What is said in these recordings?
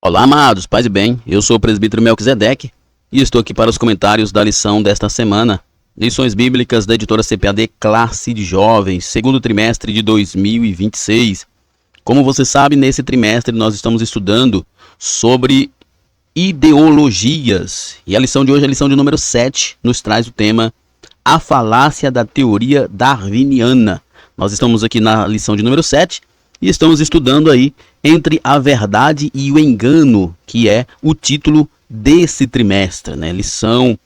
Olá, amados, paz e bem, eu sou o presbítero Melquisedeque e estou aqui para os comentários da lição desta semana. Lições bíblicas da editora CPAD Classe de Jovens, segundo trimestre de 2026. Como você sabe, nesse trimestre nós estamos estudando sobre ideologias. E a lição de hoje, a lição de número 7, nos traz o tema A Falácia da Teoria Darwiniana. Nós estamos aqui na lição de número 7 e estamos estudando aí Entre a Verdade e o Engano, que é o título desse trimestre, né? Lição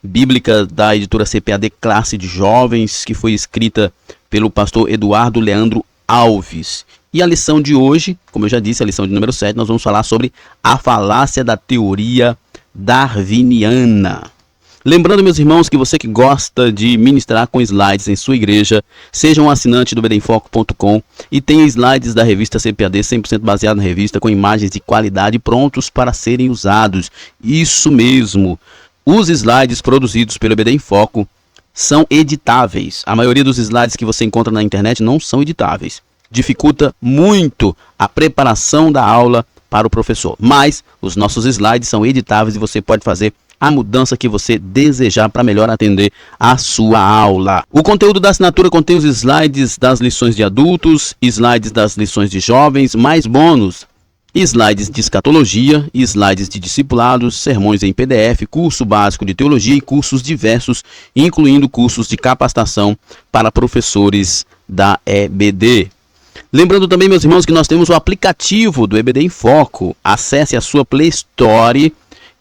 bíblica da editora CPAD Classe de Jovens, que foi escrita pelo pastor Eduardo Leandro Alves. E a lição de hoje, como eu já disse, a lição de número 7, nós vamos falar sobre a falácia da teoria darwiniana. Lembrando, meus irmãos, que você que gosta de ministrar com slides em sua igreja, seja um assinante do ebedemfoco.com e tenha slides da revista CPAD 100% baseado na revista, com imagens de qualidade prontos para serem usados. Isso mesmo, os slides produzidos pelo EBD em Foco são editáveis. A maioria dos slides que você encontra na internet não são editáveis. Dificulta muito a preparação da aula para o professor. Mas os nossos slides são editáveis e você pode fazer a mudança que você desejar para melhor atender a sua aula. O conteúdo da assinatura contém os slides das lições de adultos, slides das lições de jovens, mais bônus, slides de escatologia, slides de discipulados, sermões em PDF, curso básico de teologia e cursos diversos, incluindo cursos de capacitação para professores da EBD. Lembrando também, meus irmãos, que nós temos o aplicativo do EBD em Foco. Acesse a sua Play Store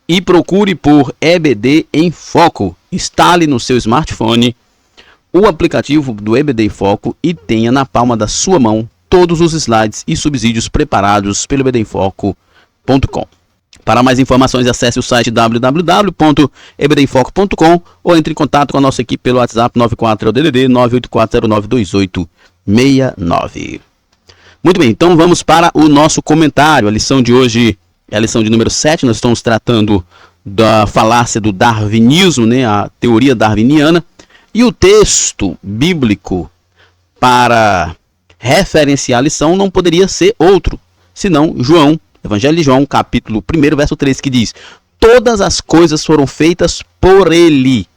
e procure por EBD em Foco. Instale no seu smartphone o aplicativo do EBD em Foco e tenha na palma da sua mão todos os slides e subsídios preparados pelo ebedemfoco.com. Para mais informações, acesse o site www.ebedemfoco.com ou entre em contato com a nossa equipe pelo WhatsApp 94DDD 984092869. Muito bem, então vamos para o nosso comentário. A lição de hoje é a lição de número 7, nós estamos tratando da falácia do darwinismo, né, a teoria darwiniana. E o texto bíblico para referenciar a lição não poderia ser outro, senão João, Evangelho de João, capítulo 1, verso 3, que diz: todas as coisas foram feitas por ele,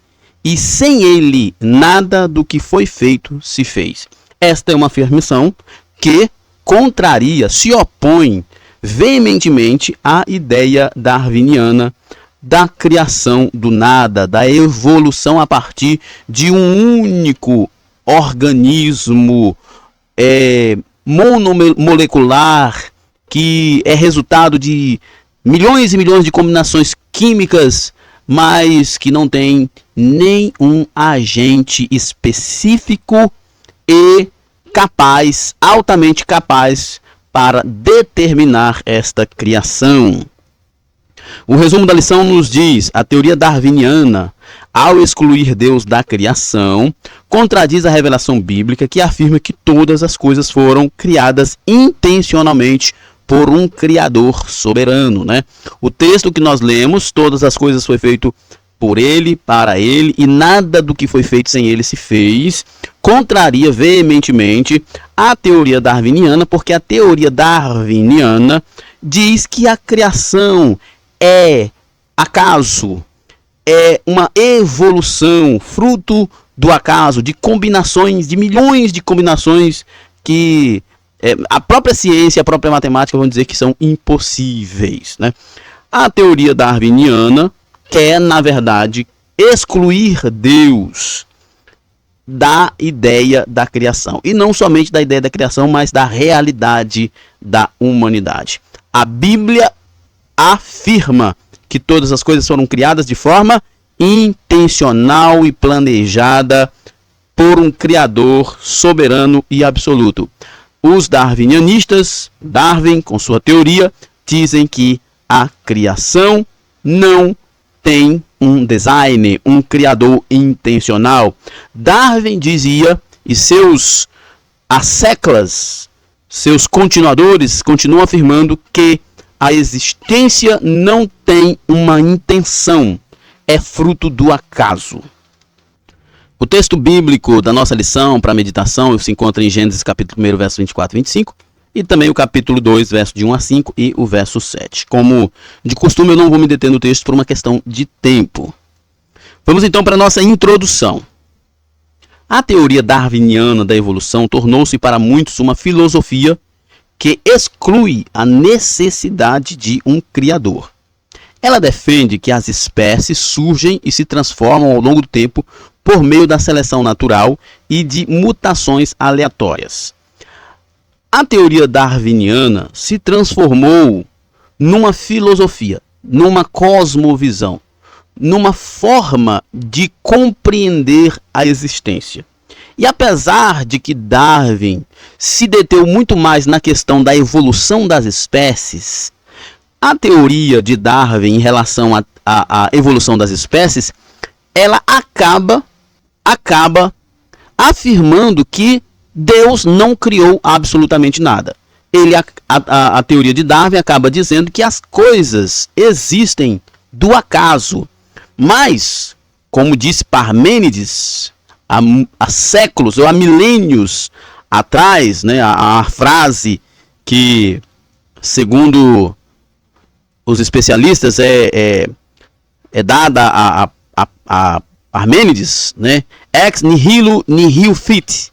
e sem ele nada do que foi feito se fez. Esta é uma afirmação que contraria, se opõe veementemente à ideia darwiniana da criação do nada, da evolução a partir de um único organismo monomolecular que é resultado de milhões e milhões de combinações químicas, mas que não tem nenhum agente específico e capaz, altamente capaz, para determinar esta criação. O resumo da lição nos diz: a teoria darwiniana, ao excluir Deus da criação, contradiz a revelação bíblica que afirma que todas as coisas foram criadas intencionalmente por um Criador soberano, né? O texto que nós lemos, todas as coisas foi feito por ele, para ele, e nada do que foi feito sem ele se fez, contraria veementemente a teoria darwiniana, porque a teoria darwiniana diz que a criação é acaso, é uma evolução, fruto do acaso, de combinações, de milhões de combinações que a própria ciência, a própria matemática vão dizer que são impossíveis, né? A teoria darwiniana quer, na verdade, excluir Deus da ideia da criação. E não somente da ideia da criação, mas da realidade da humanidade. A Bíblia afirma que todas as coisas foram criadas de forma intencional e planejada por um Criador soberano e absoluto. Os darwinianistas, Darwin, com sua teoria, dizem que a criação não tem um design, um criador intencional. Darwin dizia, e seus asseclas, seus continuadores, continuam afirmando que a existência não tem uma intenção, é fruto do acaso. O texto bíblico da nossa lição para meditação se encontra em Gênesis capítulo 1, verso 24 e 25, e também o capítulo 2, verso de 1 a 5 e o verso 7. Como de costume, eu não vou me deter no texto por uma questão de tempo. Vamos então para a nossa introdução. A teoria darwiniana da evolução tornou-se para muitos uma filosofia que exclui a necessidade de um criador. Ela defende que as espécies surgem e se transformam ao longo do tempo por meio da seleção natural e de mutações aleatórias. A teoria darwiniana se transformou numa filosofia, numa cosmovisão, numa forma de compreender a existência. E apesar de que Darwin se deteve muito mais na questão da evolução das espécies, a teoria de Darwin em relação à evolução das espécies, ela acaba afirmando que Deus não criou absolutamente nada. A teoria de Darwin acaba dizendo que as coisas existem do acaso. Mas, como disse Parmênides, há séculos ou há milênios atrás, né, a frase que, segundo os especialistas, é dada a Parmênides, né, ex nihilo nihil fit,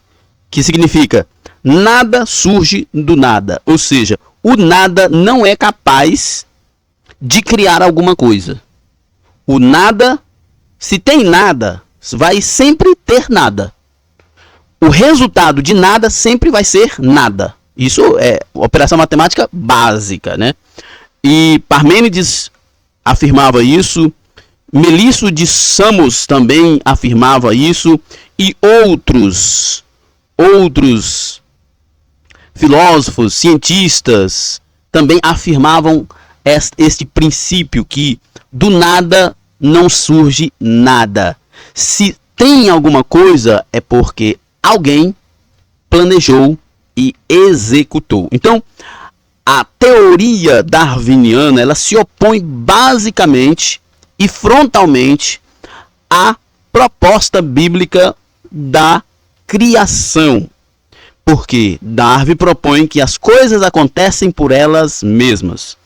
que significa nada surge do nada, ou seja, o nada não é capaz de criar alguma coisa. O nada, se tem nada, vai sempre ter nada. O resultado de nada sempre vai ser nada. Isso é operação matemática básica, né? E Parmênides afirmava isso, Melisso de Samos também afirmava isso, e outros filósofos, cientistas também afirmavam este princípio que do nada não surge nada. Se tem alguma coisa é porque alguém planejou e executou. Então, a teoria darwiniana, ela se opõe basicamente e frontalmente à proposta bíblica da criação. Porque Darwin propõe que as coisas acontecem por elas mesmas.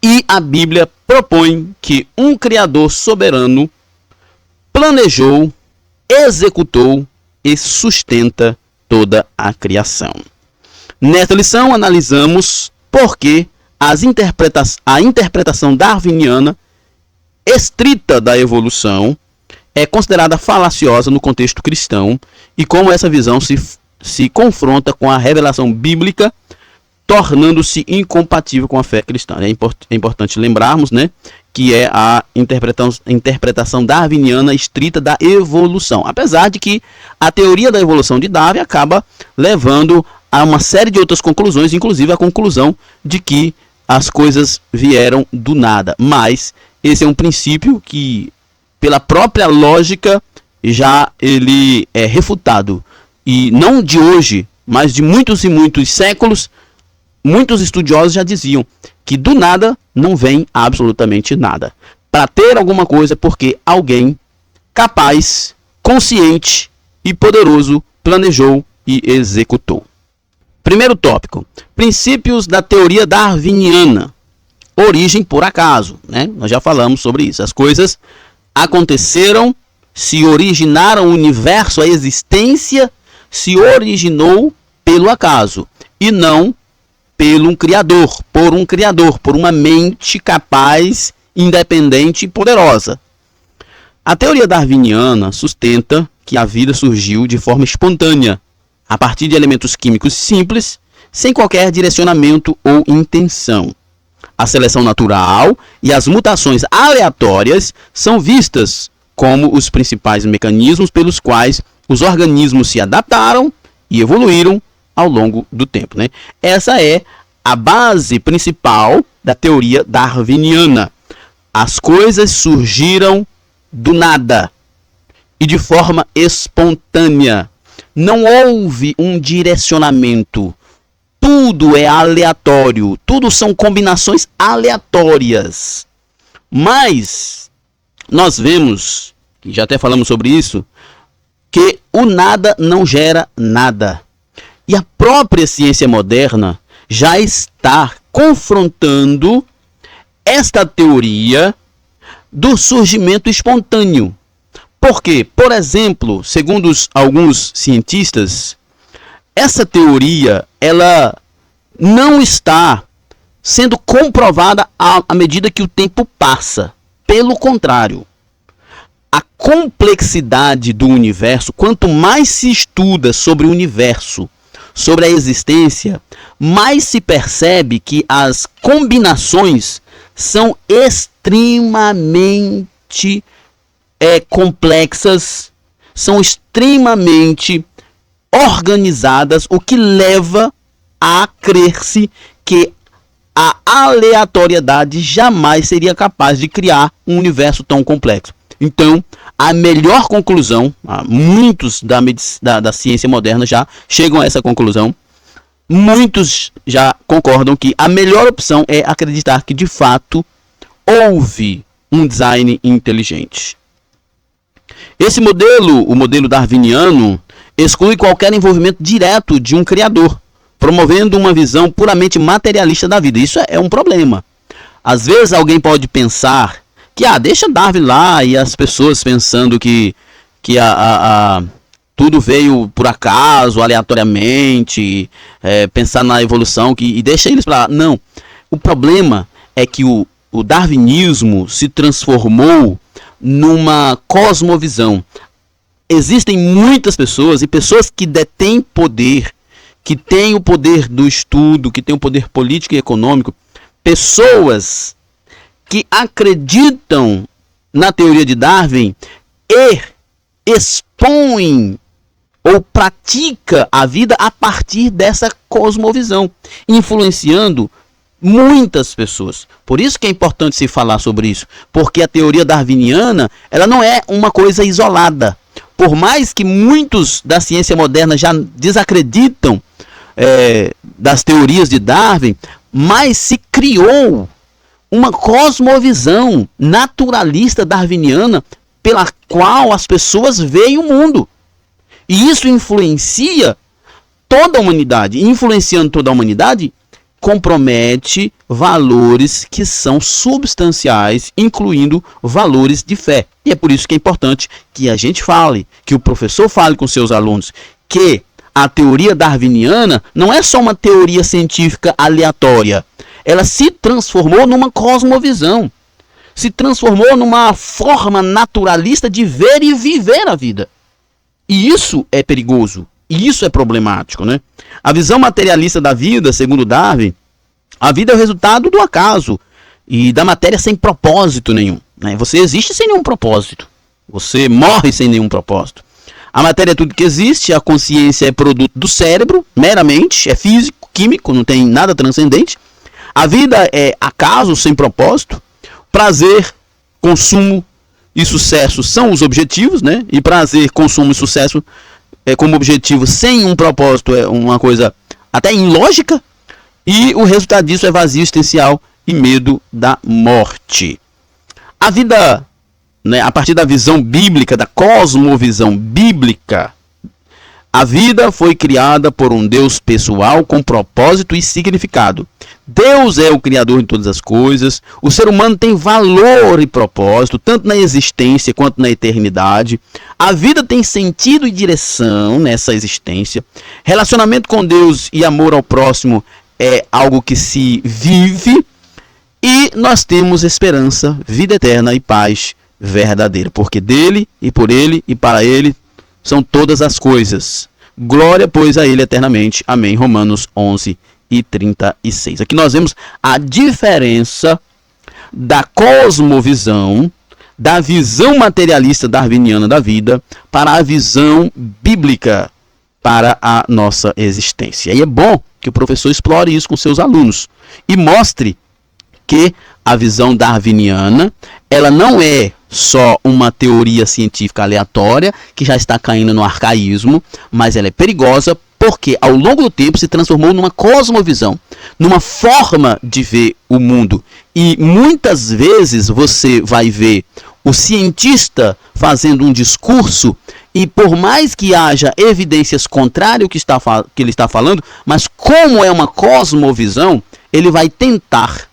E a Bíblia propõe que um Criador soberano planejou, executou e sustenta toda a criação. Nesta lição, analisamos por que a interpretação darwiniana estrita da evolução é considerada falaciosa no contexto cristão e como essa visão se confronta com a revelação bíblica, tornando-se incompatível com a fé cristã. É importante lembrarmos, né, que é a interpretação darwiniana estrita da evolução. Apesar de que a teoria da evolução de Darwin acaba levando a uma série de outras conclusões, inclusive a conclusão de que as coisas vieram do nada. Mas esse é um princípio que, pela própria lógica, já ele é refutado. E não de hoje, mas de muitos e muitos séculos, muitos estudiosos já diziam que do nada não vem absolutamente nada. Para ter alguma coisa, porque alguém capaz, consciente e poderoso planejou e executou. Primeiro tópico: princípios da teoria darwiniana. Origem por acaso, né? Nós já falamos sobre isso. As coisas aconteceram, se originaram, o universo, a existência se originou pelo acaso e não por um criador, por uma mente capaz, independente e poderosa. A teoria darwiniana sustenta que a vida surgiu de forma espontânea, a partir de elementos químicos simples, sem qualquer direcionamento ou intenção. A seleção natural e as mutações aleatórias são vistas como os principais mecanismos pelos quais os organismos se adaptaram e evoluíram ao longo do tempo, né? Essa é a base principal da teoria darwiniana. As coisas surgiram do nada e de forma espontânea. Não houve um direcionamento. Tudo é aleatório. Tudo são combinações aleatórias. Mas nós vemos, já até falamos sobre isso, que o nada não gera nada. E a própria ciência moderna já está confrontando esta teoria do surgimento espontâneo. Por quê? Por exemplo, segundo alguns cientistas, essa teoria ela não está sendo comprovada à medida que o tempo passa. Pelo contrário, a complexidade do universo, quanto mais se estuda sobre o universo, sobre a existência, mais se percebe que as combinações são extremamente complexas, são extremamente organizadas, o que leva a crer-se que a aleatoriedade jamais seria capaz de criar um universo tão complexo. Então, a melhor conclusão, muitos da ciência moderna já chegam a essa conclusão, muitos já concordam que a melhor opção é acreditar que de fato houve um design inteligente. Esse modelo, o modelo darwiniano, exclui qualquer envolvimento direto de um criador, promovendo uma visão puramente materialista da vida. Isso é um problema. Às vezes alguém pode pensar que deixa Darwin lá, e as pessoas pensando que tudo veio por acaso, aleatoriamente, pensar na evolução, e deixa eles para lá. Não. O problema é que o darwinismo se transformou numa cosmovisão. Existem muitas pessoas, e pessoas que detêm poder, que têm o poder do estudo, que têm o poder político e econômico, pessoas que acreditam na teoria de Darwin e expõem ou pratica a vida a partir dessa cosmovisão, influenciando muitas pessoas. Por isso que é importante se falar sobre isso, porque a teoria darwiniana ela não é uma coisa isolada. Por mais que muitos da ciência moderna já desacreditam das teorias de Darwin, mas se criou uma cosmovisão naturalista darwiniana pela qual as pessoas veem o mundo. E isso influencia toda a humanidade. E influenciando toda a humanidade, compromete valores que são substanciais, incluindo valores de fé. E é por isso que é importante que a gente fale, que o professor fale com seus alunos, que a teoria darwiniana não é só uma teoria científica aleatória. Ela se transformou numa cosmovisão, se transformou numa forma naturalista de ver e viver a vida. E isso é perigoso, e isso é problemático, né? A visão materialista da vida, segundo Darwin, a vida é o resultado do acaso e da matéria sem propósito nenhum, né? Você existe sem nenhum propósito, você morre sem nenhum propósito. A matéria é tudo que existe, a consciência é produto do cérebro, meramente, é físico, químico, não tem nada transcendente. A vida é acaso sem propósito. Prazer, consumo e sucesso são os objetivos, né? E prazer, consumo e sucesso como objetivo sem um propósito é uma coisa até ilógica. E o resultado disso é vazio existencial e medo da morte. A vida, né, a partir da visão bíblica, da cosmovisão bíblica, a vida foi criada por um Deus pessoal com propósito e significado. Deus é o criador de todas as coisas. O ser humano tem valor e propósito, tanto na existência quanto na eternidade. A vida tem sentido e direção nessa existência. Relacionamento com Deus e amor ao próximo é algo que se vive. E nós temos esperança, vida eterna e paz verdadeira. Porque dele e por ele e para ele são todas as coisas. Glória, pois, a ele eternamente. Amém. Romanos 11:36. Aqui nós vemos a diferença da cosmovisão, da visão materialista darwiniana da vida, para a visão bíblica para a nossa existência. E é bom que o professor explore isso com seus alunos e mostre que a visão darwiniana, ela não é só uma teoria científica aleatória que já está caindo no arcaísmo, mas ela é perigosa porque ao longo do tempo se transformou numa cosmovisão, numa forma de ver o mundo. E muitas vezes você vai ver o cientista fazendo um discurso E por mais que haja evidências contrárias ao que ele está falando, mas como é uma cosmovisão, ele vai tentar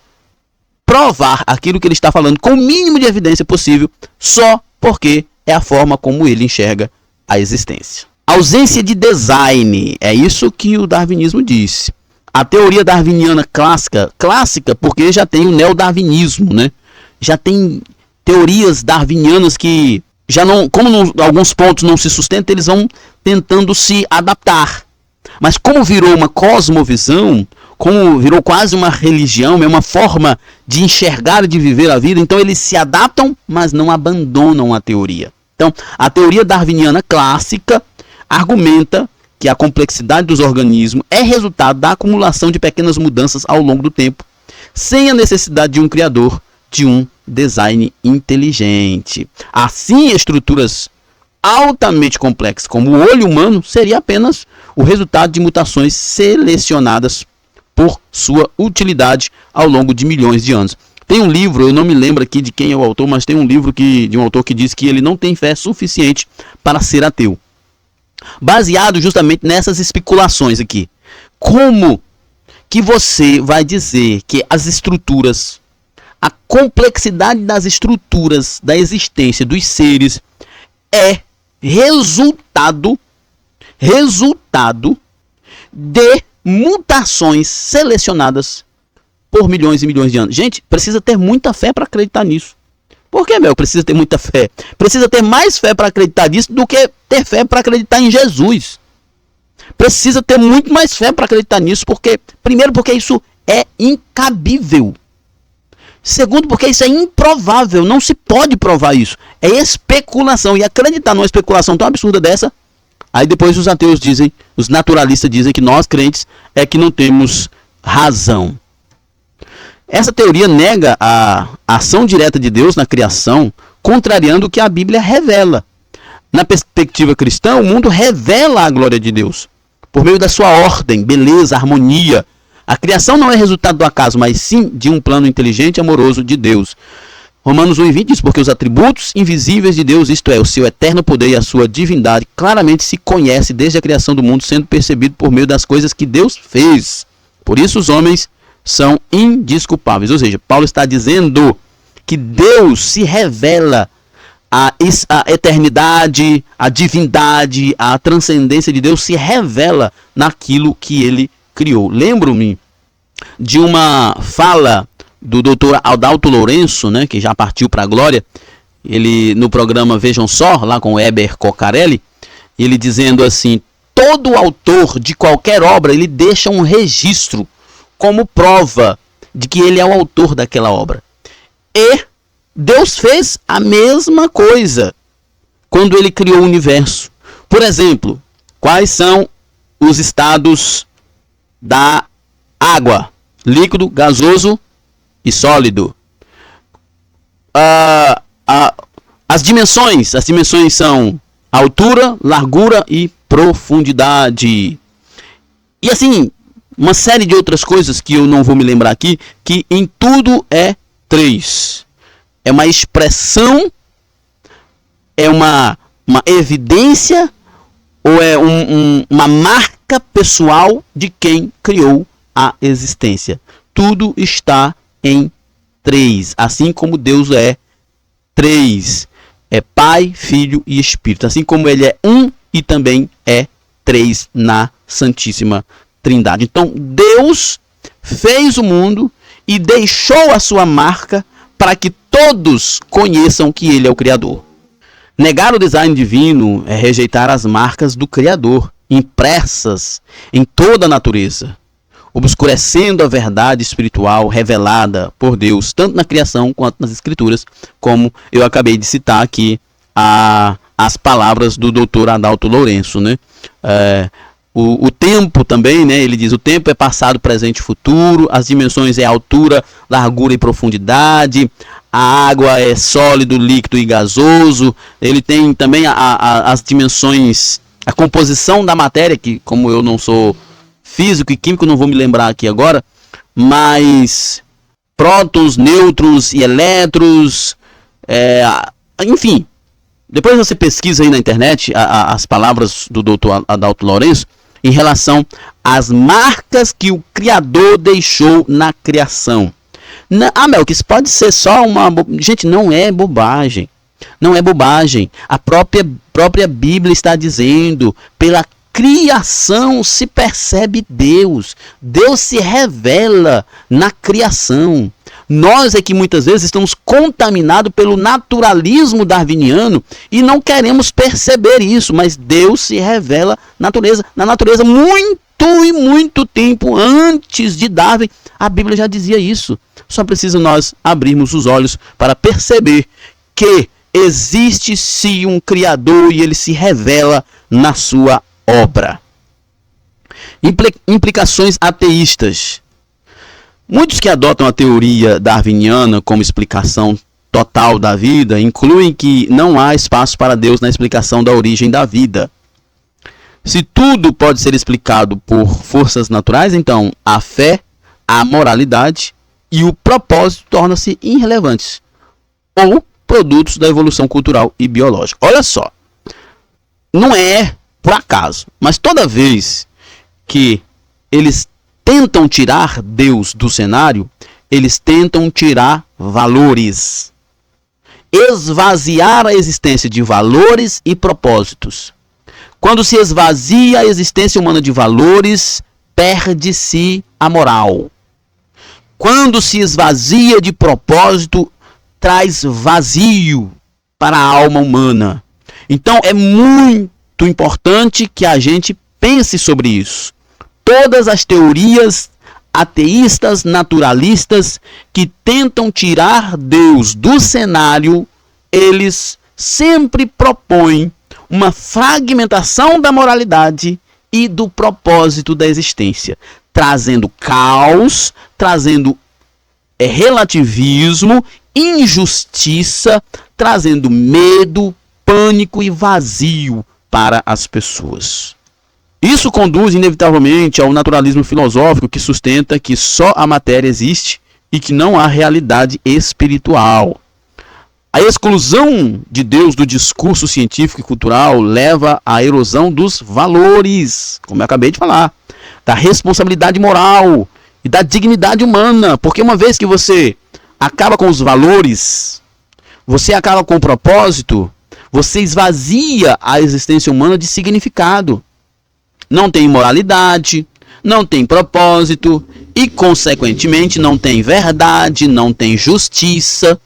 provar aquilo que ele está falando com o mínimo de evidência possível, só porque é a forma como ele enxerga a existência. Ausência de design, é isso que o darwinismo disse. A teoria darwiniana clássica porque já tem o neodarwinismo, né? Já tem teorias darwinianas que já não, como alguns pontos não se sustentam, eles vão tentando se adaptar. Mas como virou uma cosmovisão, como virou quase uma religião, é uma forma de enxergar e de viver a vida, então eles se adaptam, mas não abandonam a teoria. Então, a teoria darwiniana clássica argumenta que a complexidade dos organismos é resultado da acumulação de pequenas mudanças ao longo do tempo, sem a necessidade de um criador, de um design inteligente. Assim, estruturas altamente complexas, como o olho humano, seria apenas o resultado de mutações selecionadas por sua utilidade ao longo de milhões de anos. Tem um livro, eu não me lembro aqui de quem é o autor, mas tem um livro de um autor que diz que ele não tem fé suficiente para ser ateu. Baseado justamente nessas especulações aqui. Como que você vai dizer que as estruturas, a complexidade das estruturas da existência dos seres é resultado de mutações selecionadas por milhões e milhões de anos? Gente, precisa ter muita fé para acreditar nisso. Por que, precisa ter muita fé? Precisa ter mais fé para acreditar nisso do que ter fé para acreditar em Jesus. Precisa ter muito mais fé para acreditar nisso, primeiro porque isso é incabível. Segundo, porque isso é improvável, não se pode provar isso. É especulação, e acreditar numa especulação tão absurda dessa, aí depois os ateus dizem, os naturalistas dizem que nós crentes é que não temos razão. Essa teoria nega a ação direta de Deus na criação, contrariando o que a Bíblia revela. Na perspectiva cristã, o mundo revela a glória de Deus, por meio da sua ordem, beleza, harmonia. A criação não é resultado do acaso, mas sim de um plano inteligente e amoroso de Deus. Romanos 1:20 diz, porque os atributos invisíveis de Deus, isto é, o seu eterno poder e a sua divindade, claramente se conhece desde a criação do mundo, sendo percebido por meio das coisas que Deus fez. Por isso os homens são indesculpáveis. Ou seja, Paulo está dizendo que Deus se revela, a eternidade, a divindade, a transcendência de Deus se revela naquilo que ele criou. Lembro-me de uma fala do Dr. Adalto Lourenço, né, que já partiu para a glória, ele no programa Vejam Só, lá com o Heber Cocarelli, ele dizendo assim: todo autor de qualquer obra, ele deixa um registro como prova de que ele é o autor daquela obra. E Deus fez a mesma coisa quando ele criou o universo. Por exemplo, quais são os estados da água? Líquido, gasoso e sólido. As dimensões são altura, largura e profundidade. E assim, uma série de outras coisas que eu não vou me lembrar aqui, que em tudo é 3. É uma expressão, é uma evidência, ou é uma marca pessoal de quem criou a existência. Tudo está em 3, assim como Deus é 3. É Pai, Filho e Espírito. Assim como ele é um e também é 3 na Santíssima Trindade. Então, Deus fez o mundo e deixou a sua marca para que todos conheçam que ele é o Criador. Negar o design divino é rejeitar as marcas do Criador, impressas em toda a natureza, obscurecendo a verdade espiritual revelada por Deus, tanto na criação quanto nas Escrituras, como eu acabei de citar aqui as palavras do Dr. Adalto Lourenço, né? O tempo também, né? Ele diz: o tempo é passado, presente e futuro, as dimensões é altura, largura e profundidade, a água é sólido, líquido e gasoso. Ele tem também as dimensões, a composição da matéria, que como eu não sou físico e químico, não vou me lembrar aqui agora, mas prótons, nêutrons e elétrons, enfim, Depois você pesquisa aí na internet as palavras do Dr. Adalto Lourenço em relação às marcas que o Criador deixou na criação. Melk, isso pode ser só uma... Gente, não é bobagem. Não é bobagem. A própria Bíblia está dizendo, pela criação se percebe Deus. Deus se revela na criação. Nós é que muitas vezes estamos contaminados pelo naturalismo darwiniano e não queremos perceber isso, mas Deus se revela na natureza muito tempo antes de Darwin. A Bíblia já dizia isso. Só precisa nós abrirmos os olhos para perceber que existe sim um Criador e ele se revela na sua obra. Implicações ateístas. Muitos que adotam a teoria darwiniana como explicação total da vida incluem que não há espaço para Deus na explicação da origem da vida. Se tudo pode ser explicado por forças naturais, então a fé, a moralidade e o propósito tornam-se irrelevantes ou produtos da evolução cultural e biológica. Olha só, não é por acaso, mas toda vez que eles tentam tirar Deus do cenário, eles tentam tirar valores, esvaziar a existência de valores e propósitos. Quando se esvazia a existência humana de valores, perde-se a moral. Quando se esvazia de propósito, traz vazio para a alma humana. Então é muito importante que a gente pense sobre isso. Todas as teorias ateístas, naturalistas, que tentam tirar Deus do cenário, eles sempre propõem uma fragmentação da moralidade e do propósito da existência, trazendo caos, trazendo relativismo, injustiça, trazendo medo, pânico e vazio para as pessoas. Isso conduz inevitavelmente ao naturalismo filosófico que sustenta que só a matéria existe e que não há realidade espiritual. A exclusão de Deus do discurso científico e cultural leva à erosão dos valores, como eu acabei de falar, da responsabilidade moral e da dignidade humana, porque uma vez que você acaba com os valores, você acaba com o propósito, você esvazia a existência humana de significado. Não tem moralidade, não tem propósito e, consequentemente, não tem verdade, não tem justiça.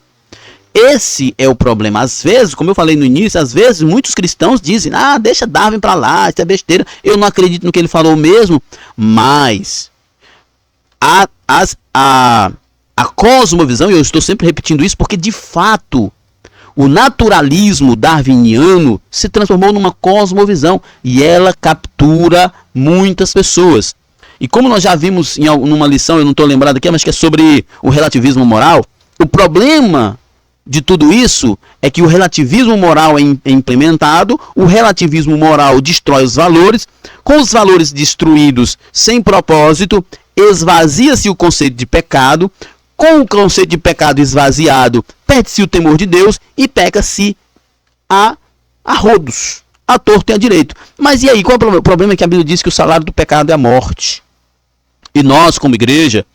Esse é o problema. Às vezes, como eu falei no início, às vezes muitos cristãos dizem: deixa Darwin para lá, isso é besteira, eu não acredito no que ele falou mesmo. Mas a cosmovisão, e eu estou sempre repetindo isso porque de fato o naturalismo darwiniano se transformou numa cosmovisão e ela captura muitas pessoas. E como nós já vimos em uma lição, eu não estou lembrado aqui, mas que é sobre o relativismo moral, o problema de tudo isso é que o relativismo moral é implementado, o relativismo moral destrói os valores, com os valores destruídos sem propósito, esvazia-se o conceito de pecado, com o conceito de pecado esvaziado, perde-se o temor de Deus e peca-se a rodos, a torto e a direito. Mas e aí, qual é o problema? O problema é que a Bíblia diz que o salário do pecado é a morte. E nós, como igreja,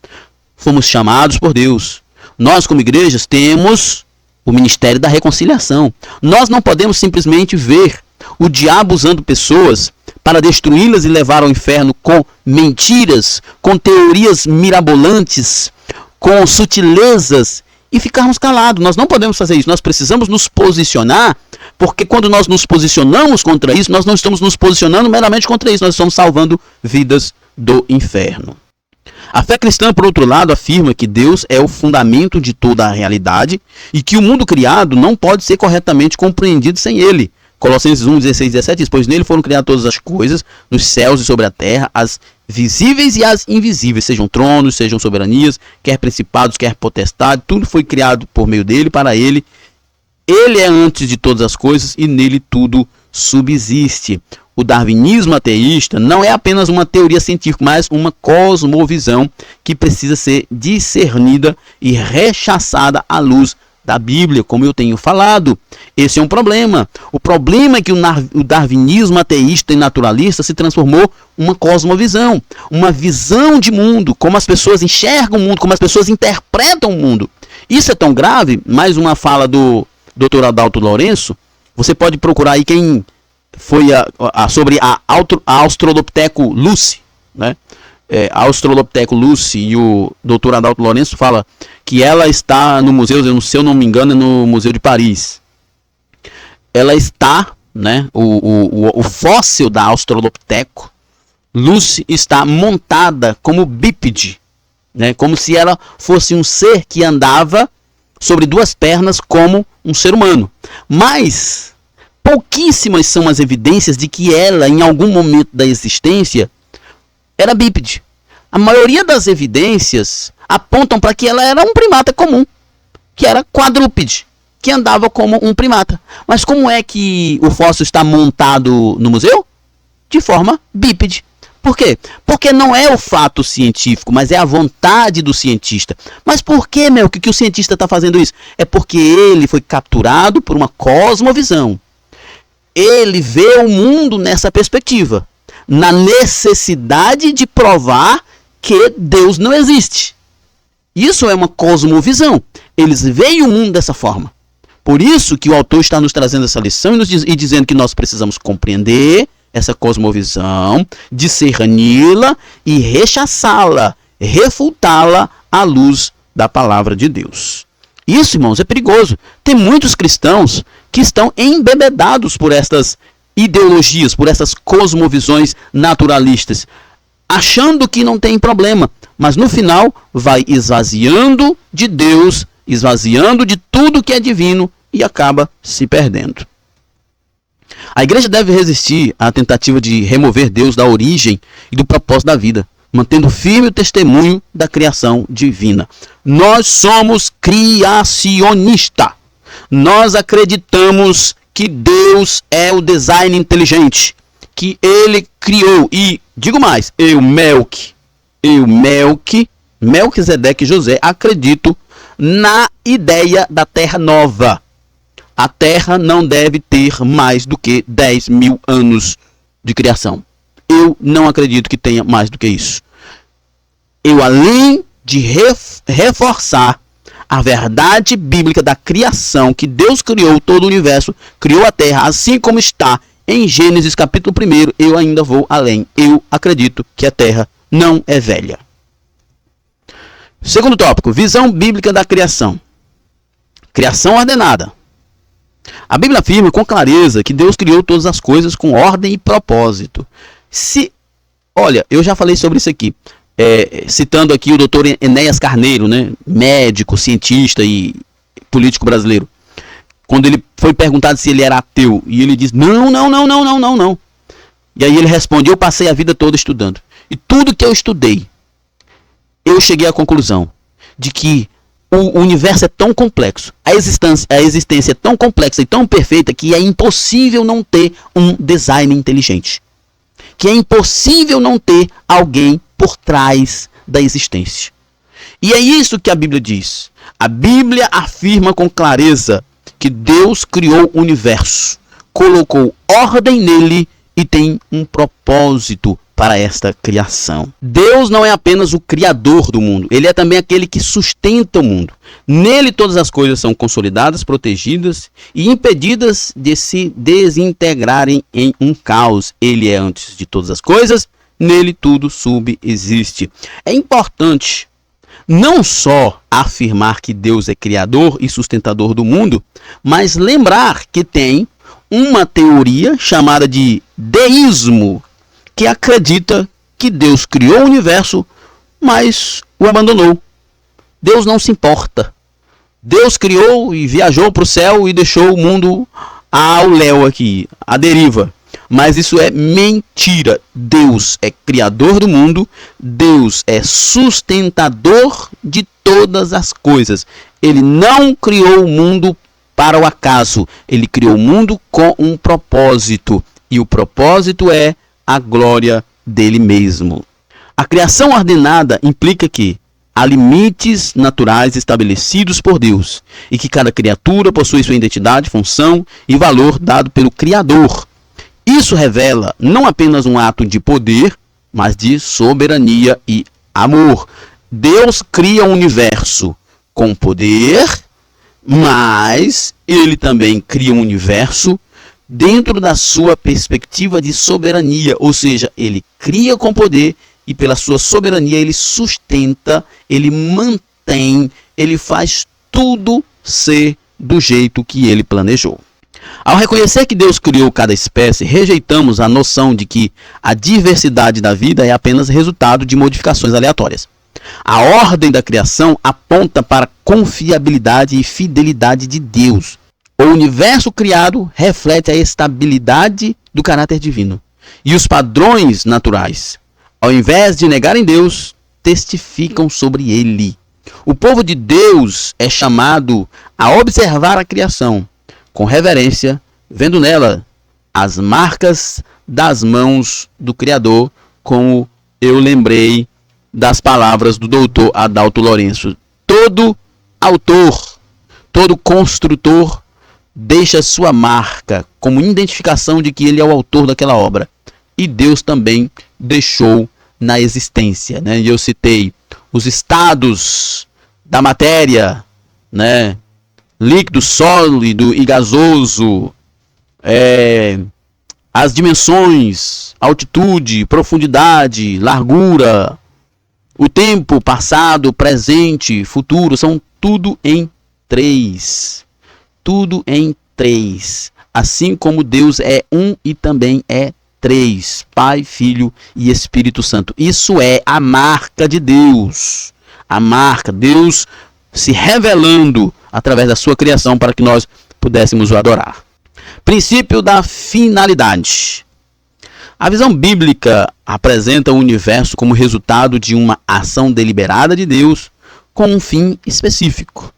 fomos chamados por Deus. Nós, como igrejas, temos o ministério da reconciliação. Nós não podemos simplesmente ver o diabo usando pessoas para destruí-las e levar ao inferno com mentiras, com teorias mirabolantes, com sutilezas e ficarmos calados. Nós não podemos fazer isso. Nós precisamos nos posicionar, porque quando nós nos posicionamos contra isso, nós não estamos nos posicionando meramente contra isso, nós estamos salvando vidas do inferno. A fé cristã, por outro lado, afirma que Deus é o fundamento de toda a realidade e que o mundo criado não pode ser corretamente compreendido sem ele. Colossenses 1, 16 e 17 diz: pois nele foram criadas todas as coisas, nos céus e sobre a terra, as visíveis e as invisíveis, sejam tronos, sejam soberanias, quer principados, quer potestade, tudo foi criado por meio dele, para ele. Ele é antes de todas as coisas e nele tudo subsiste. O darwinismo ateísta não é apenas uma teoria científica, mas uma cosmovisão que precisa ser discernida e rechaçada à luz da Bíblia, como eu tenho falado. Esse é um problema. O problema é que o darwinismo ateísta e naturalista se transformou uma cosmovisão, uma visão de mundo, como as pessoas enxergam o mundo, como as pessoas interpretam o mundo. Isso é tão grave, mais uma fala do Dr. Adalto Lourenço, você pode procurar aí quem foi sobre a Australopithecus lucy, né? A Australopithecus lucy, e o Dr. Adalto Lourenço fala que ela está no museu, se eu não me engano, é no Museu de Paris. Ela está, né, o fóssil da Australopithecus lucy está montada como bípede, né, como se ela fosse um ser que andava sobre duas pernas como um ser humano. Mas pouquíssimas são as evidências de que ela, em algum momento da existência, era bípede. A maioria das evidências apontam para que ela era um primata comum, que era quadrúpede, que andava como um primata. Mas como é que o fóssil está montado no museu? De forma bípede. Por quê? Porque não é o fato científico, mas é a vontade do cientista. Mas por que, que o cientista está fazendo isso? É porque ele foi capturado por uma cosmovisão. Ele vê o mundo nessa perspectiva, na necessidade de provar que Deus não existe. Isso é uma cosmovisão. Eles veem o mundo dessa forma. Por isso que o autor está nos trazendo essa lição e dizendo que nós precisamos compreender essa cosmovisão, discerni-la e rechaçá-la, refutá-la à luz da palavra de Deus. Isso, irmãos, é perigoso. Tem muitos cristãos que estão embebedados por estas ideologias, por essas cosmovisões naturalistas, achando que não tem problema, mas no final vai esvaziando de Deus, esvaziando de tudo que é divino e acaba se perdendo. A igreja deve resistir à tentativa de remover Deus da origem e do propósito da vida, mantendo firme o testemunho da criação divina. Nós somos criacionistas. Nós acreditamos que Deus é o design inteligente, que ele criou. E digo mais, Melquisedeque José, acredito na ideia da terra nova. A terra não deve ter mais do que 10 mil anos de criação. Eu não acredito que tenha mais do que isso. Eu, além de reforçar a verdade bíblica da criação, que Deus criou todo o universo, criou a terra, assim como está em Gênesis capítulo 1, eu ainda vou além. Eu acredito que a terra não é velha. Segundo tópico, visão bíblica da criação. Criação ordenada. A Bíblia afirma com clareza que Deus criou todas as coisas com ordem e propósito. Olha, eu já falei sobre isso aqui, citando aqui o doutor Enéas Carneiro, né, médico, cientista e político brasileiro. Quando ele foi perguntado se ele era ateu, e ele diz, não. E aí ele responde, eu passei a vida toda estudando. E tudo que eu estudei, eu cheguei à conclusão de que o universo é tão complexo, a existência é tão complexa e tão perfeita que é impossível não ter um design inteligente. Que é impossível não ter alguém por trás da existência. E é isso que a Bíblia diz. A Bíblia afirma com clareza que Deus criou o universo, colocou ordem nele e tem um propósito para esta criação. Deus não é apenas o criador do mundo, ele é também aquele que sustenta o mundo. Nele todas as coisas são consolidadas, protegidas e impedidas de se desintegrarem em um caos. Ele é antes de todas as coisas, nele tudo subsiste. É importante não só afirmar que Deus é criador e sustentador do mundo, mas lembrar que tem uma teoria chamada de deísmo, que acredita que Deus criou o universo, mas o abandonou. Deus não se importa. Deus criou e viajou para o céu e deixou o mundo ao léu aqui, à deriva. Mas isso é mentira. Deus é criador do mundo, Deus é sustentador de todas as coisas. Ele não criou o mundo para o acaso, ele criou o mundo com um propósito, e o propósito é a glória dele mesmo. A criação ordenada implica que há limites naturais estabelecidos por Deus e que cada criatura possui sua identidade, função e valor dado pelo Criador. Isso revela não apenas um ato de poder, mas de soberania e amor. Deus cria um universo com poder, mas ele também cria um universo dentro da sua perspectiva de soberania, ou seja, ele cria com poder e pela sua soberania ele sustenta, ele mantém, ele faz tudo ser do jeito que ele planejou. Ao reconhecer que Deus criou cada espécie, rejeitamos a noção de que a diversidade da vida é apenas resultado de modificações aleatórias. A ordem da criação aponta para a confiabilidade e fidelidade de Deus. O universo criado reflete a estabilidade do caráter divino e os padrões naturais. Ao invés de negarem Deus, testificam sobre ele. O povo de Deus é chamado a observar a criação com reverência, vendo nela as marcas das mãos do Criador, como eu lembrei das palavras do doutor Adalto Lourenço. Todo autor, todo construtor deixa sua marca como identificação de que ele é o autor daquela obra. E Deus também deixou na existência, né? E eu citei os estados da matéria, né? Líquido, sólido e gasoso, as dimensões, altitude, profundidade, largura, o tempo, passado, presente, futuro, são tudo em 3. Tudo em 3. Assim como Deus é um e também é 3. Pai, Filho e Espírito Santo. Isso é a marca de Deus. A marca, Deus se revelando através da sua criação para que nós pudéssemos o adorar. Princípio da finalidade. A visão bíblica apresenta o universo como resultado de uma ação deliberada de Deus com um fim específico.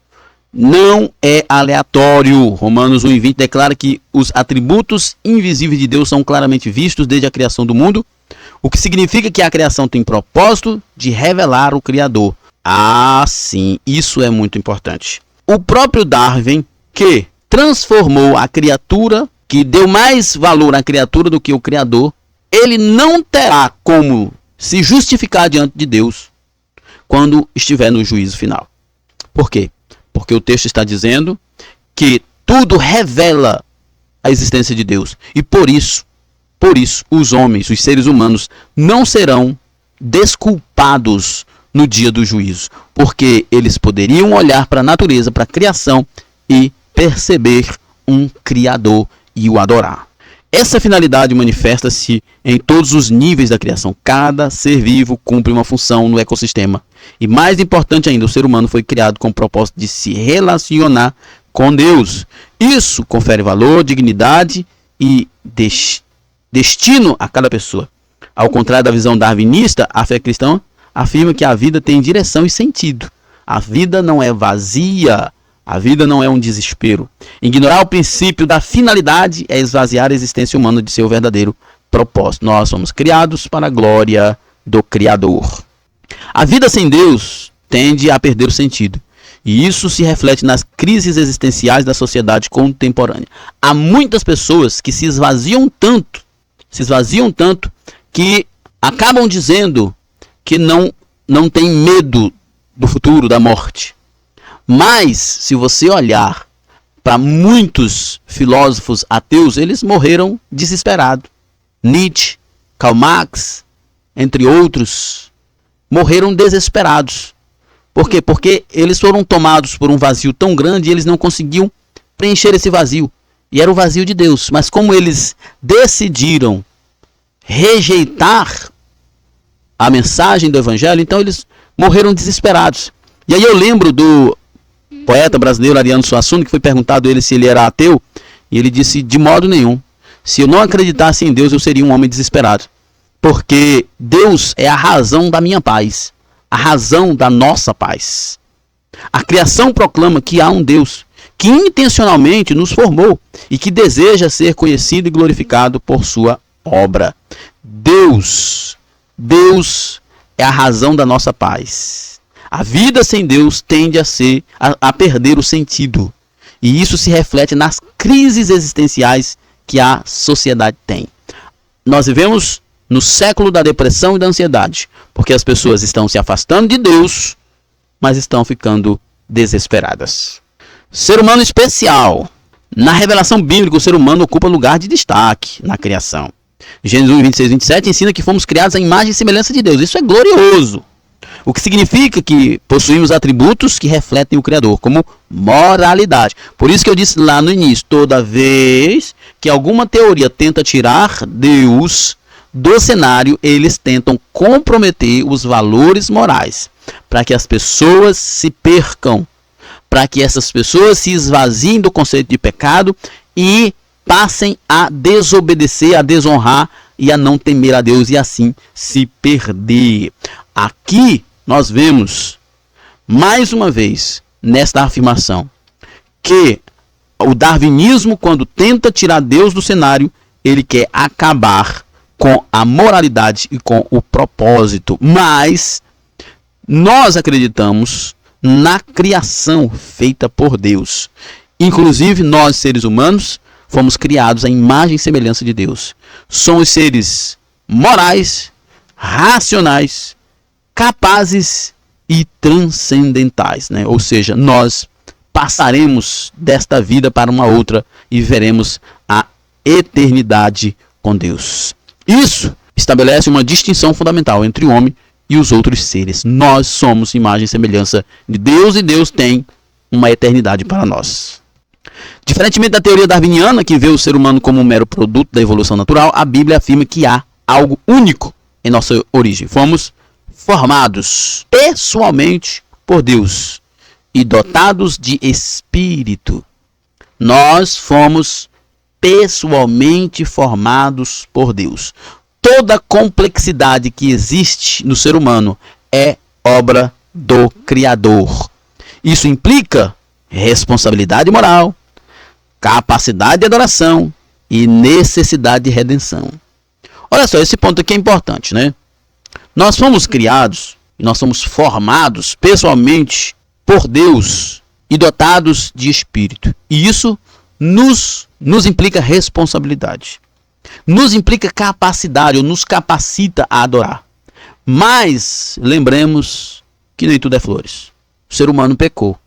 Não é aleatório. Romanos 1:20 declara que os atributos invisíveis de Deus são claramente vistos desde a criação do mundo, o que significa que a criação tem propósito de revelar o Criador. Ah, sim, isso é muito importante. O próprio Darwin, que transformou a criatura, que deu mais valor à criatura do que o Criador, ele não terá como se justificar diante de Deus quando estiver no juízo final. Por quê? Porque o texto está dizendo que tudo revela a existência de Deus. E por isso, os homens, os seres humanos, não serão desculpados no dia do juízo. Porque eles poderiam olhar para a natureza, para a criação e perceber um Criador e o adorar. Essa finalidade manifesta-se em todos os níveis da criação. Cada ser vivo cumpre uma função no ecossistema. E mais importante ainda, o ser humano foi criado com o propósito de se relacionar com Deus. Isso confere valor, dignidade e destino a cada pessoa. Ao contrário da visão darwinista, a fé cristã afirma que a vida tem direção e sentido. A vida não é vazia. A vida não é um desespero. Ignorar o princípio da finalidade é esvaziar a existência humana de seu verdadeiro propósito. Nós somos criados para a glória do Criador. A vida sem Deus tende a perder o sentido. E isso se reflete nas crises existenciais da sociedade contemporânea. Há muitas pessoas que se esvaziam tanto que acabam dizendo que não tem medo do futuro, da morte. Mas, se você olhar para muitos filósofos ateus, eles morreram desesperados. Nietzsche, Karl Marx, entre outros, morreram desesperados. Por quê? Porque eles foram tomados por um vazio tão grande e eles não conseguiam preencher esse vazio. E era o vazio de Deus. Mas como eles decidiram rejeitar a mensagem do Evangelho, então eles morreram desesperados. E aí eu lembro do poeta brasileiro Ariano Suassuna, que foi perguntado a ele se ele era ateu, e ele disse: de modo nenhum. Se eu não acreditasse em Deus, eu seria um homem desesperado. Porque Deus é a razão da minha paz, a razão da nossa paz. A criação proclama que há um Deus que intencionalmente nos formou e que deseja ser conhecido e glorificado por sua obra. Deus é a razão da nossa paz. A vida sem Deus tende a perder o sentido. E isso se reflete nas crises existenciais que a sociedade tem. Nós vivemos no século da depressão e da ansiedade, porque as pessoas estão se afastando de Deus, mas estão ficando desesperadas. Ser humano especial. Na revelação bíblica, o ser humano ocupa lugar de destaque na criação. Gênesis 1, 26, 27 ensina que fomos criados à imagem e semelhança de Deus. Isso é glorioso. O que significa que possuímos atributos que refletem o Criador, como moralidade. Por isso que eu disse lá no início, toda vez que alguma teoria tenta tirar Deus do cenário, eles tentam comprometer os valores morais, para que as pessoas se percam, para que essas pessoas se esvaziem do conceito de pecado e passem a desobedecer, a desonrar e a não temer a Deus e assim se perder. Aqui nós vemos, mais uma vez, nesta afirmação, que o darwinismo, quando tenta tirar Deus do cenário, ele quer acabar com a moralidade e com o propósito. Mas nós acreditamos na criação feita por Deus. Inclusive, nós, seres humanos, fomos criados à imagem e semelhança de Deus. Somos seres morais, racionais, capazes e transcendentais, né? Ou seja, nós passaremos desta vida para uma outra e veremos a eternidade com Deus. Isso estabelece uma distinção fundamental entre o homem e os outros seres. Nós somos imagem e semelhança de Deus e Deus tem uma eternidade para nós. Diferentemente da teoria darwiniana, que vê o ser humano como um mero produto da evolução natural, a Bíblia afirma que há algo único em nossa origem. Fomos formados pessoalmente por Deus e dotados de espírito. Nós fomos pessoalmente formados por Deus. Toda a complexidade que existe no ser humano é obra do Criador. Isso implica responsabilidade moral, capacidade de adoração e necessidade de redenção. Olha só, esse ponto aqui é importante, né? Nós fomos criados e nós somos formados pessoalmente por Deus e dotados de espírito. E isso nos implica responsabilidade. Nos implica capacidade, ou nos capacita a adorar. Mas lembremos que nem tudo é flores. O ser humano pecou.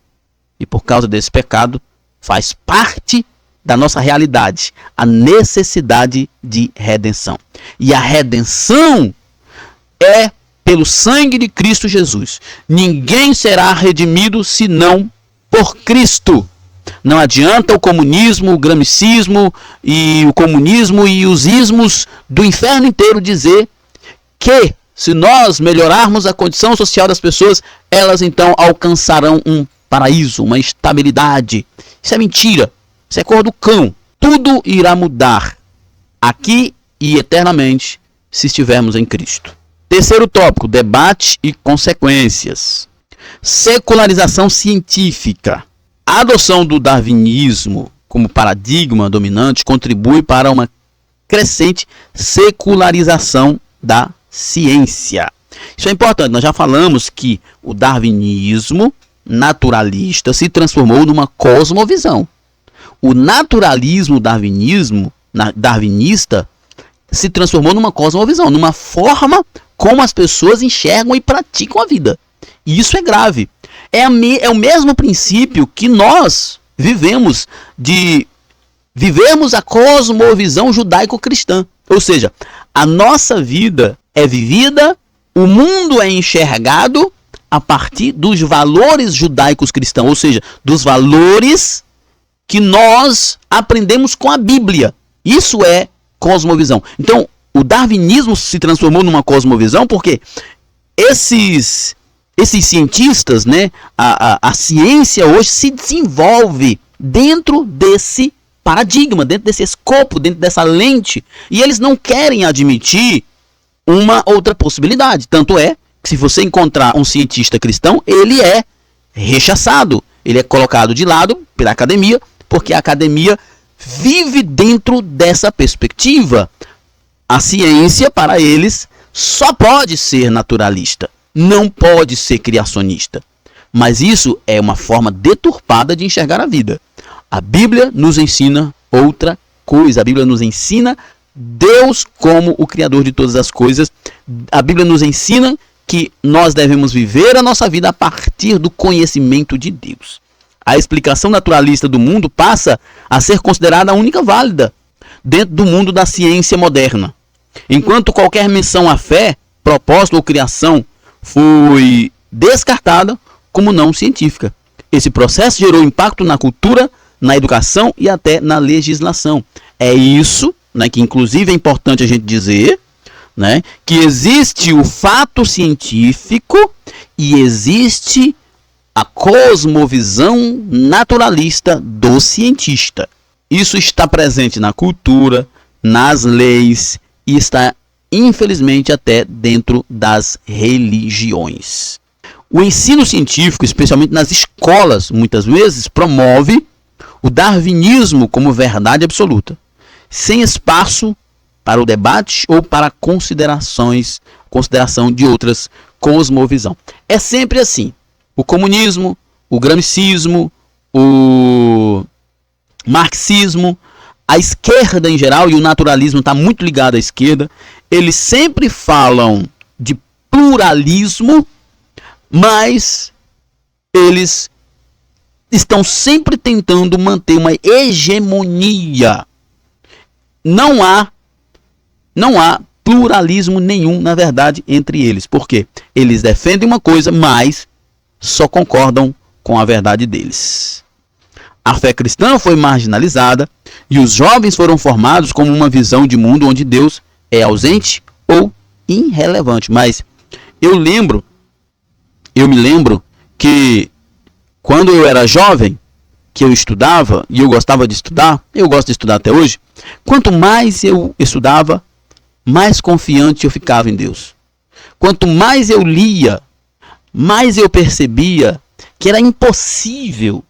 E por causa desse pecado, faz parte da nossa realidade a necessidade de redenção. E a redenção é pelo sangue de Cristo Jesus. Ninguém será redimido senão por Cristo. Não adianta o comunismo, o gramicismo e o comunismo e os ismos do inferno inteiro dizer que se nós melhorarmos a condição social das pessoas, elas então alcançarão um paraíso, uma estabilidade. Isso é mentira. Isso é cor do cão. Tudo irá mudar aqui e eternamente se estivermos em Cristo. Terceiro tópico, debate e consequências. Secularização científica. A adoção do darwinismo como paradigma dominante contribui para uma crescente secularização da ciência. Isso é importante, nós já falamos que o darwinismo naturalista se transformou numa cosmovisão. O naturalismo darwinista se transformou numa cosmovisão, numa forma como as pessoas enxergam e praticam a vida. E isso é grave. É o mesmo princípio que nós vivemos de vivermos a cosmovisão judaico-cristã. Ou seja, a nossa vida é vivida, o mundo é enxergado a partir dos valores judaicos cristãos, ou seja, dos valores que nós aprendemos com a Bíblia. Isso é cosmovisão. Então, o darwinismo se transformou numa cosmovisão porque esses cientistas, né, a ciência hoje se desenvolve dentro desse paradigma, dentro desse escopo, dentro dessa lente, e eles não querem admitir uma outra possibilidade. Tanto é que se você encontrar um cientista cristão, ele é rechaçado, ele é colocado de lado pela academia, porque a academia vive dentro dessa perspectiva. A ciência, para eles, só pode ser naturalista. não pode ser criacionista. Mas isso é uma forma deturpada de enxergar a vida. A Bíblia nos ensina outra coisa. A Bíblia nos ensina Deus como o Criador de todas as coisas. A Bíblia nos ensina que nós devemos viver a nossa vida a partir do conhecimento de Deus. A explicação naturalista do mundo passa a ser considerada a única válida dentro do mundo da ciência moderna. Enquanto qualquer menção à fé, propósito ou criação foi descartada como não científica. Esse processo gerou impacto na cultura, na educação e até na legislação. É isso, né, que inclusive é importante a gente dizer, né, que existe o fato científico e existe a cosmovisão naturalista do cientista. Isso está presente na cultura, nas leis e está, infelizmente, até dentro das religiões. O ensino científico, especialmente nas escolas, muitas vezes promove o darwinismo como verdade absoluta, sem espaço para o debate ou para consideração de outras cosmovisão. É sempre assim. O comunismo, o gramscismo, o marxismo, a esquerda em geral, e o naturalismo está muito ligado à esquerda, eles sempre falam de pluralismo, mas eles estão sempre tentando manter uma hegemonia. Não há pluralismo nenhum, na verdade, entre eles. Por quê? Eles defendem uma coisa, mas só concordam com a verdade deles. A fé cristã foi marginalizada e os jovens foram formados com uma visão de mundo onde Deus é ausente ou irrelevante. Mas eu me lembro que quando eu era jovem, que eu estudava, e eu gostava de estudar, eu gosto de estudar até hoje, quanto mais eu estudava, mais confiante eu ficava em Deus. Quanto mais eu lia, mais eu percebia que era impossível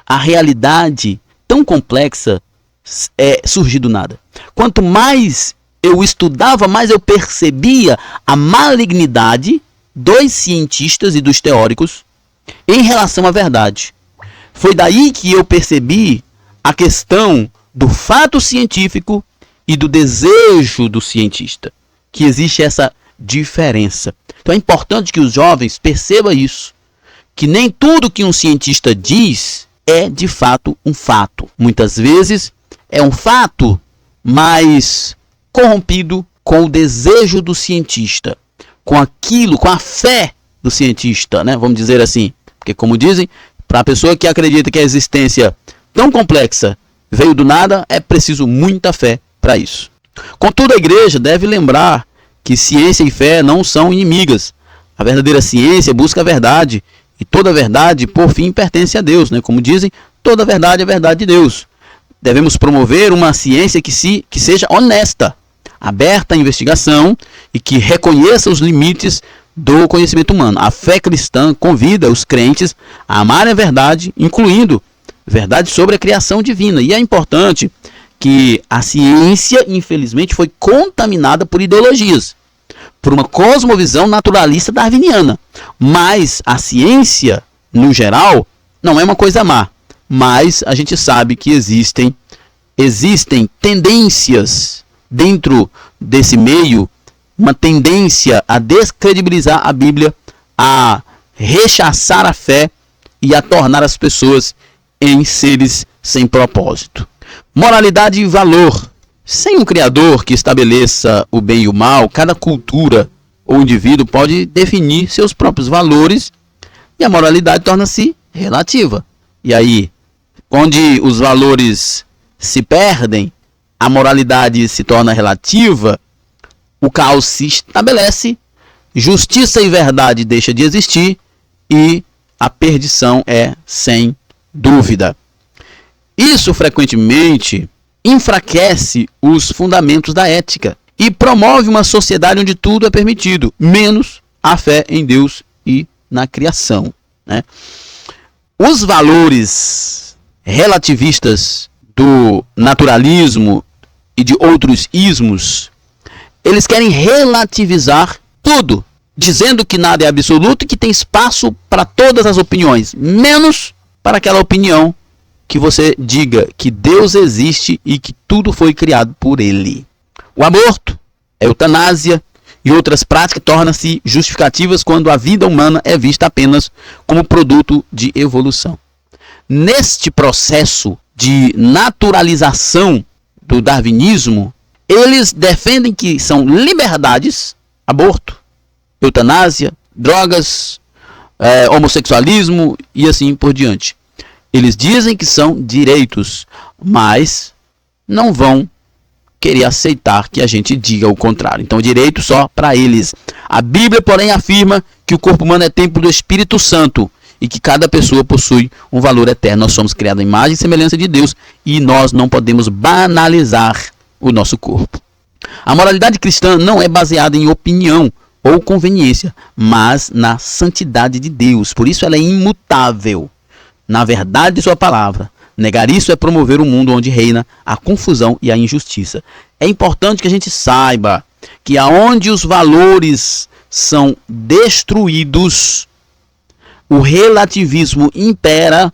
a realidade tão complexa surgir do nada. Quanto mais eu estudava, mais eu percebia a malignidade dos cientistas e dos teóricos em relação à verdade. Foi daí que eu percebi a questão do fato científico e do desejo do cientista, que existe essa diferença. Então é importante que os jovens percebam isso, que nem tudo que um cientista diz é de fato um fato. Muitas vezes é um fato, mas corrompido com o desejo do cientista, com aquilo, com a fé do cientista, né? Vamos dizer assim, porque como dizem, para a pessoa que acredita que a existência tão complexa veio do nada, é preciso muita fé para isso. Contudo, a igreja deve lembrar que ciência e fé não são inimigas. A verdadeira ciência busca a verdade, e toda a verdade, por fim, pertence a Deus, né? Como dizem, toda a verdade é a verdade de Deus. Devemos promover uma ciência que seja honesta, aberta à investigação e que reconheça os limites do conhecimento humano. A fé cristã convida os crentes a amarem a verdade, incluindo verdade sobre a criação divina. E é importante que a ciência, infelizmente, foi contaminada por ideologias, por uma cosmovisão naturalista darwiniana. Mas a ciência, no geral, não é uma coisa má. Mas a gente sabe que existem tendências dentro desse meio, uma tendência a descredibilizar a Bíblia, a rechaçar a fé e a tornar as pessoas em seres sem propósito. Moralidade e valor. Sem um criador que estabeleça o bem e o mal, cada cultura ou indivíduo pode definir seus próprios valores e a moralidade torna-se relativa. E aí, onde os valores se perdem, a moralidade se torna relativa, o caos se estabelece, justiça e verdade deixam de existir e a perdição é sem dúvida. Isso frequentemente enfraquece os fundamentos da ética e promove uma sociedade onde tudo é permitido, menos a fé em Deus e na criação, né? Os valores relativistas do naturalismo e de outros ismos, eles querem relativizar tudo dizendo que nada é absoluto e que tem espaço para todas as opiniões, menos para aquela opinião que você diga que Deus existe e que tudo foi criado por ele. O aborto, a eutanásia e outras práticas tornam-se justificativas quando a vida humana é vista apenas como produto de evolução. Neste processo de naturalização do darwinismo, eles defendem que são liberdades, aborto, eutanásia, drogas, homossexualismo e assim por diante. Eles dizem que são direitos, mas não vão querer aceitar que a gente diga o contrário. Então, direito só para eles. A Bíblia, porém, afirma que o corpo humano é templo do Espírito Santo e que cada pessoa possui um valor eterno. Nós somos criados à imagem e semelhança de Deus e nós não podemos banalizar o nosso corpo. A moralidade cristã não é baseada em opinião ou conveniência, mas na santidade de Deus. Por isso ela é imutável na verdade de sua palavra. Negar isso é promover um mundo onde reina a confusão e a injustiça. É importante que a gente saiba que aonde os valores são destruídos, o relativismo impera,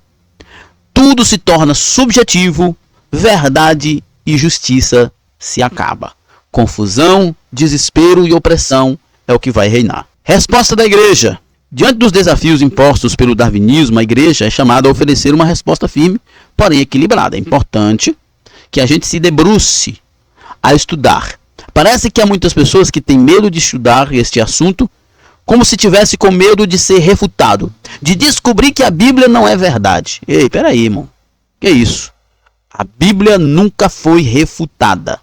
tudo se torna subjetivo, verdade e justiça se acaba. Confusão, desespero e opressão é o que vai reinar. Resposta da igreja. Diante dos desafios impostos pelo darwinismo, a igreja é chamada a oferecer uma resposta firme, porém equilibrada. É importante que a gente se debruce a estudar. Parece que há muitas pessoas que têm medo de estudar este assunto, como se tivesse com medo de ser refutado, de descobrir que a Bíblia não é verdade. Ei, peraí, irmão. Que isso? A Bíblia nunca foi refutada.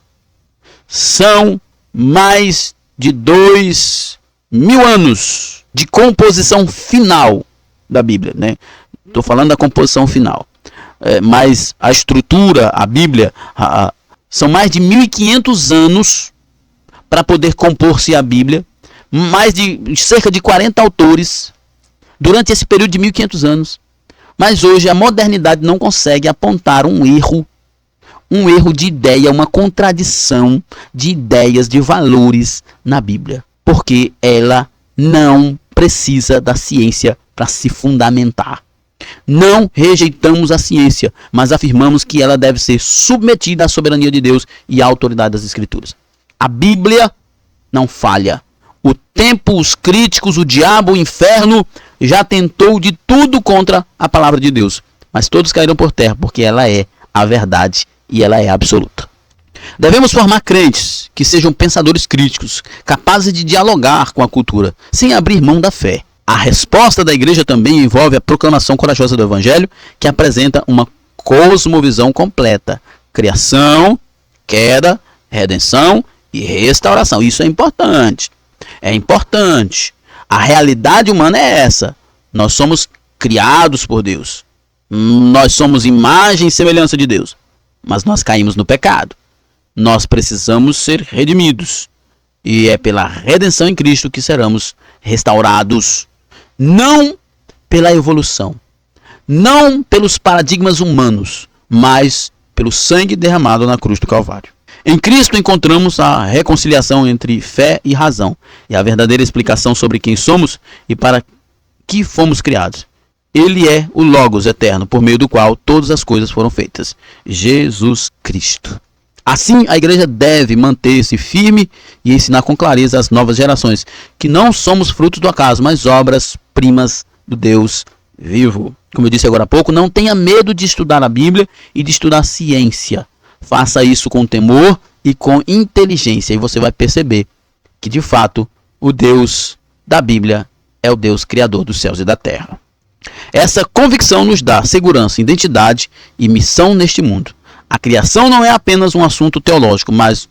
São mais de 2000 anos de composição final da Bíblia, né? Estou falando da composição final. Mas a estrutura, a Bíblia, são mais de 1500 anos para poder compor-se a Bíblia. Mais de cerca de 40 autores durante esse período de 1500 anos. Mas hoje a modernidade não consegue apontar um erro de ideia, uma contradição de ideias, de valores na Bíblia. Porque ela não precisa da ciência para se fundamentar. Não rejeitamos a ciência, mas afirmamos que ela deve ser submetida à soberania de Deus e à autoridade das Escrituras. A Bíblia não falha. O tempo, os críticos, o diabo, o inferno já tentou de tudo contra a palavra de Deus. Mas todos caíram por terra, porque ela é a verdade e ela é absoluta. Devemos formar crentes que sejam pensadores críticos, capazes de dialogar com a cultura, sem abrir mão da fé. A resposta da igreja também envolve a proclamação corajosa do Evangelho, que apresenta uma cosmovisão completa. Criação, queda, redenção e restauração. Isso é importante. É importante. A realidade humana é essa. Nós somos criados por Deus. Nós somos imagem e semelhança de Deus. Mas nós caímos no pecado. Nós precisamos ser redimidos. E é pela redenção em Cristo que seremos restaurados. Não pela evolução. Não pelos paradigmas humanos. Mas pelo sangue derramado na cruz do Calvário. Em Cristo encontramos a reconciliação entre fé e razão. E a verdadeira explicação sobre quem somos e para que fomos criados. Ele é o Logos eterno, por meio do qual todas as coisas foram feitas. Jesus Cristo. Assim, a igreja deve manter-se firme e ensinar com clareza às novas gerações que não somos frutos do acaso, mas obras-primas do Deus vivo. Como eu disse agora há pouco, não tenha medo de estudar a Bíblia e de estudar ciência. Faça isso com temor e com inteligência e você vai perceber que, de fato, o Deus da Bíblia é o Deus criador dos céus e da terra. Essa convicção nos dá segurança, identidade e missão neste mundo. A criação não é apenas um assunto teológico, mas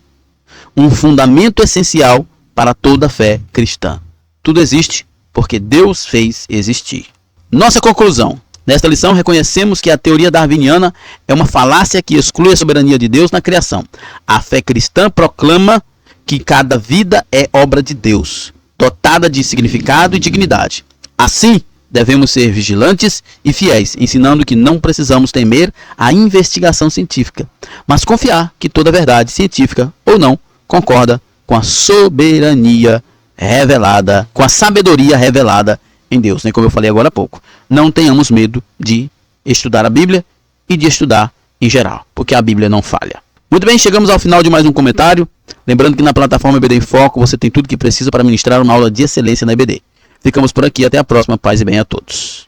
um fundamento essencial para toda a fé cristã. Tudo existe porque Deus fez existir. Nossa conclusão. Nesta lição, reconhecemos que a teoria darwiniana é uma falácia que exclui a soberania de Deus na criação. A fé cristã proclama que cada vida é obra de Deus, dotada de significado e dignidade. Assim, devemos ser vigilantes e fiéis, ensinando que não precisamos temer a investigação científica, mas confiar que toda verdade científica ou não concorda com a soberania revelada, com a sabedoria revelada em Deus, né? Como eu falei agora há pouco. Não tenhamos medo de estudar a Bíblia e de estudar em geral, porque a Bíblia não falha. Muito bem, chegamos ao final de mais um comentário. Lembrando que na plataforma EBD em Foco você tem tudo que precisa para ministrar uma aula de excelência na EBD. Ficamos por aqui, até a próxima, paz e bem a todos.